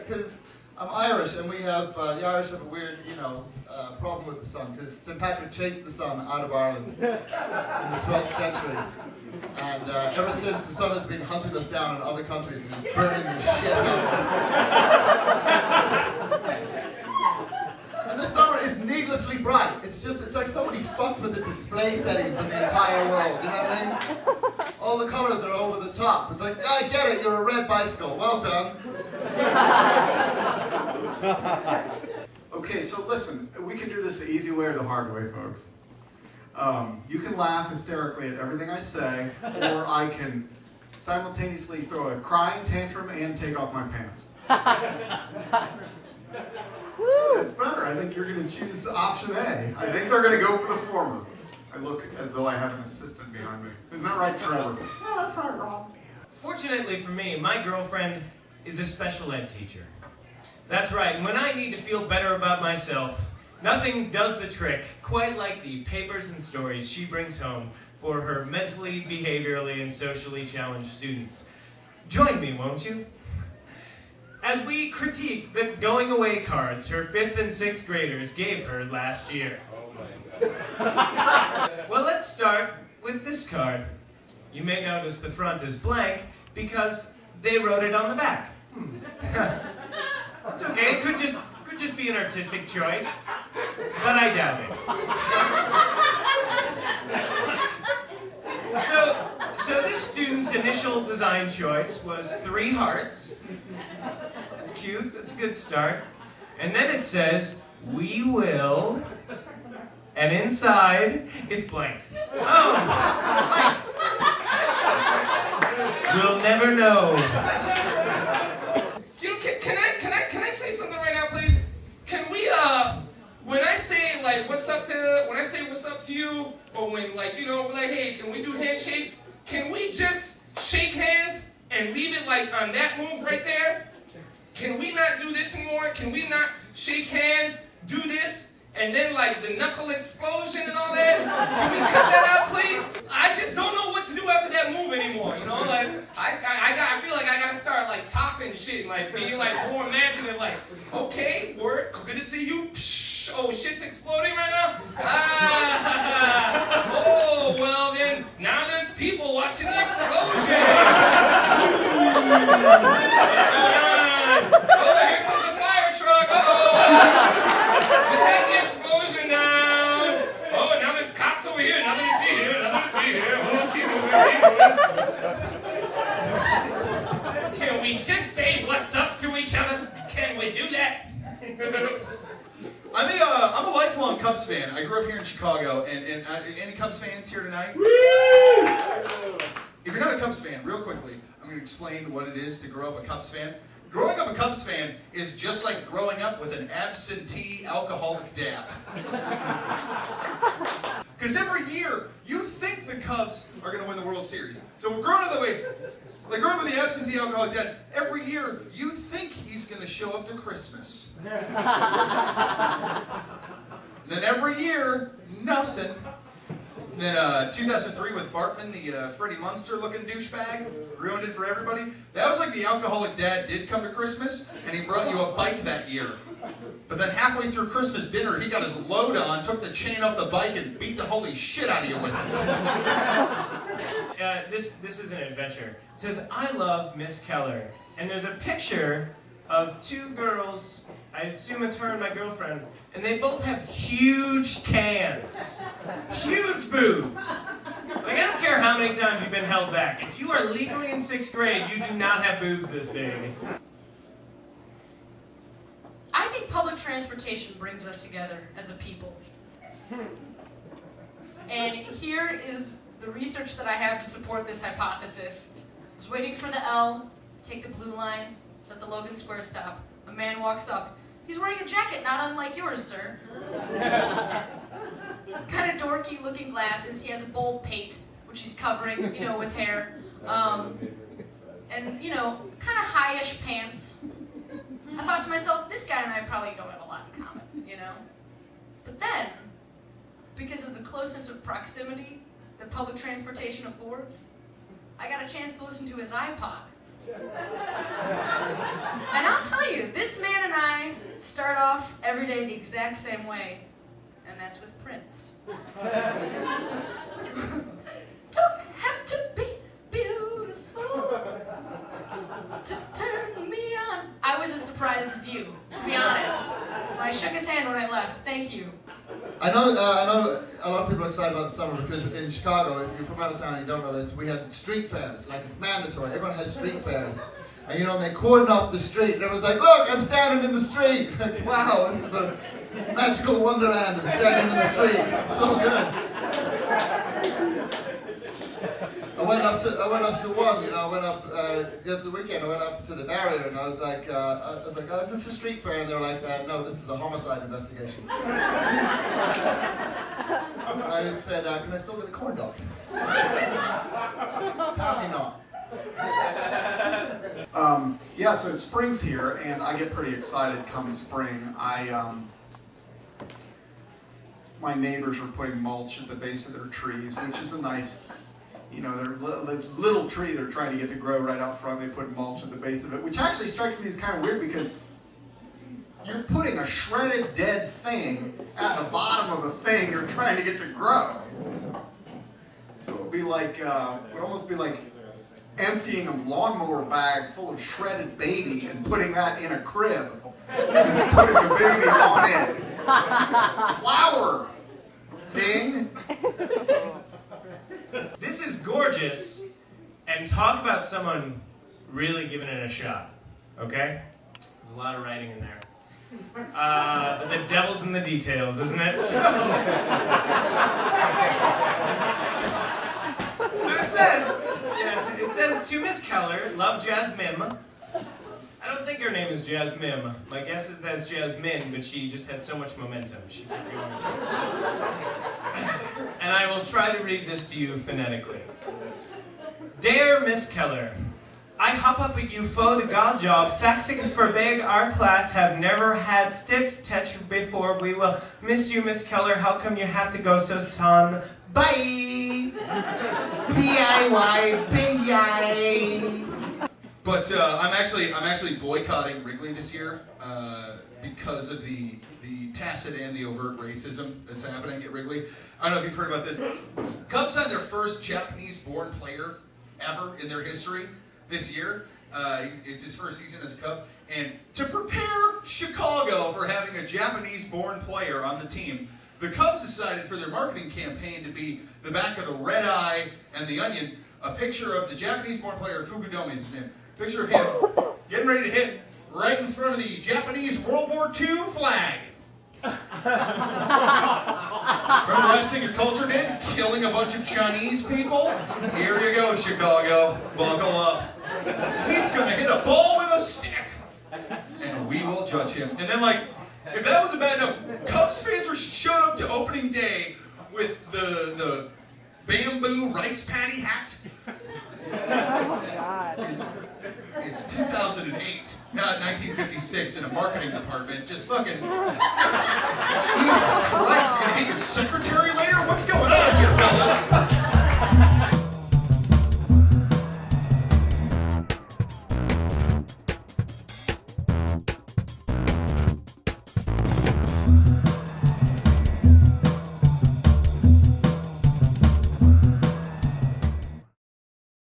because I'm Irish, and we have, the Irish have a weird, problem with the sun, because St. Patrick chased the sun out of Ireland in the 12th century. And ever since, the sun has been hunting us down in other countries and is burning the shit out of us. And this summer is needlessly bright. It's like somebody fucked with the display settings in the entire world, you know what I mean? All the colors are over the top. It's like, I get it, you're a red bicycle. Well done. Okay, so listen, we can do this the easy way or the hard way, folks. You can laugh hysterically at everything I say, or I can simultaneously throw a crying tantrum and take off my pants. It's better. I think you're going to choose option A. I think they're going to go for the former. I look as though I have an assistant behind me. Isn't that right, Trevor? No, that's not wrong. Fortunately for me, my girlfriend is a special ed teacher. That's right, and when I need to feel better about myself, nothing does the trick quite like the papers and stories she brings home for her mentally, behaviorally, and socially challenged students. Join me, won't you? As we critique the going away cards her 5th and 6th graders gave her last year. Oh my God. Well, let's start with this card. You may notice the front is blank because they wrote it on the back. It's okay, it could just be an artistic choice, but I doubt it. So this student's initial design choice was 3 hearts. That's cute, that's a good start. And then it says, "We will," and inside, it's blank. Oh, blank. We'll never know. Can I say something right now, please? Can we, when I say what's up to you, or when we're like, hey, can we do handshakes? Can we just shake hands and leave it on that move right there? Can we not do this anymore? Can we not shake hands, do this, and then the knuckle explosion and all that? Can we cut that out, please? I just don't know what to do after that move anymore, I feel like I gotta start topping shit and being more imaginative, okay, word, good to see you. Psh, oh, shit's exploding right now? Oh, well then, now there's people watching the explosion. What's going on? Oh, here comes a fire truck, let's take the explosion down. Oh, now there's cops over here, nothing to see here, Oh, keep moving. Can we just say what's up to each other? Can we do that? I'm a lifelong Cubs fan. I grew up here in Chicago, and any Cubs fans here tonight? Woo! If you're not a Cubs fan, real quickly, I'm going to explain what it is to grow up a Cubs fan. Growing up a Cubs fan is just like growing up with an absentee alcoholic dad. Because every year, you think the Cubs are going to win the World Series. So we're growing up that way. Like growing up with the absentee alcoholic dad, every year, you think he's going to show up to Christmas. And then every year, nothing. And then 2003 with Bartman, the Freddie Munster-looking douchebag, ruined it for everybody. That was like the alcoholic dad did come to Christmas, and he brought you a bike that year. But then halfway through Christmas dinner, he got his load on, took the chain off the bike, and beat the holy shit out of you with it. This is an adventure. It says, "I love Miss Keller." And there's a picture of 2 girls, I assume it's her and my girlfriend, and they both have huge cans. Huge boobs. I don't care how many times you've been held back. If you are legally in 6th grade, you do not have boobs this big. I think public transportation brings us together as a people. And here is the research that I have to support this hypothesis. I was waiting for the L, take the blue line, it's at the Logan Square stop. A man walks up. He's wearing a jacket not unlike yours, sir. Kind of dorky looking glasses. He has a bold pate, which he's covering, with hair. And, kind of high-ish pants. I thought to myself, this guy and I probably don't have a lot in common, But then, because of the closeness of proximity that public transportation affords, I got a chance to listen to his iPod. And I'll tell you, start off every day the exact same way, and that's with Prince. Don't have to be beautiful to turn me on. I was as surprised as you, to be honest. I shook his hand when I left. Thank you. I know a lot of people are excited about the summer because in Chicago, if you're from out of town and you don't know this, we have street fairs. Like, it's mandatory. Everyone has street fairs. And, you know, they cordon off the street, and everyone's like, look, I'm standing in the street. Like, wow, this is the magical wonderland of standing in the street. This is so good. I went up to one, you know, I went up the other weekend, I went up to the barrier, and I was like, oh, is this a street fair? And they were like, no, this is a homicide investigation. I said, can I still get a corn dog? Apparently not. Yeah, so spring's here, and I get pretty excited come spring. My neighbors are putting mulch at the base of their trees, which is a nice, you know, their little tree they're trying to get to grow right out front. They put mulch at the base of it, which actually strikes me as kind of weird because you're putting a shredded dead thing at the bottom of the thing you're trying to get to grow. So it would be like, it would almost be like emptying a lawnmower bag full of shredded baby and putting that in a crib and putting the baby on it. Flower thing. This is gorgeous, and talk about someone really giving it a shot, okay? There's a lot of writing in there. But the devil's in the details, isn't it? So it says, to Miss Keller, love Jasmine. I don't think her name is Jasmine. My guess is that's Jasmine, but she just had so much momentum. She kept going. And I will try to read this to you phonetically. Dear Miss Keller, I hop up at you for the god job, faxing for big our class have never had stick touch before. We will miss you, Miss Keller. How come you have to go so soon? Bye! B-I-Y-B-I. But I'm actually boycotting Wrigley this year because of the tacit and the overt racism that's happening at Wrigley. I don't know if you've heard about this. Cubs had their first Japanese-born player ever in their history this year. It's his first season as a Cub. And to prepare Chicago for having a Japanese-born player on the team, the Cubs decided for their marketing campaign to be the back of the Red Eye and the Onion, a picture of the Japanese-born player, Fukudomi is his name, picture of him getting ready to hit right in front of the Japanese World War II flag. Remember the last thing your culture did? Killing a bunch of Chinese people? Here you go, Chicago. Buckle up. He's going to hit a ball with a stick. And we will judge him. And then, like, if that wasn't bad enough, Cubs fans showed up to opening day with the bamboo rice patty hat. Oh, God. It's 2008, not 1956, in a marketing department. Just fucking... Jesus Christ, you're gonna hit your secretary later? What's going on here, fellas?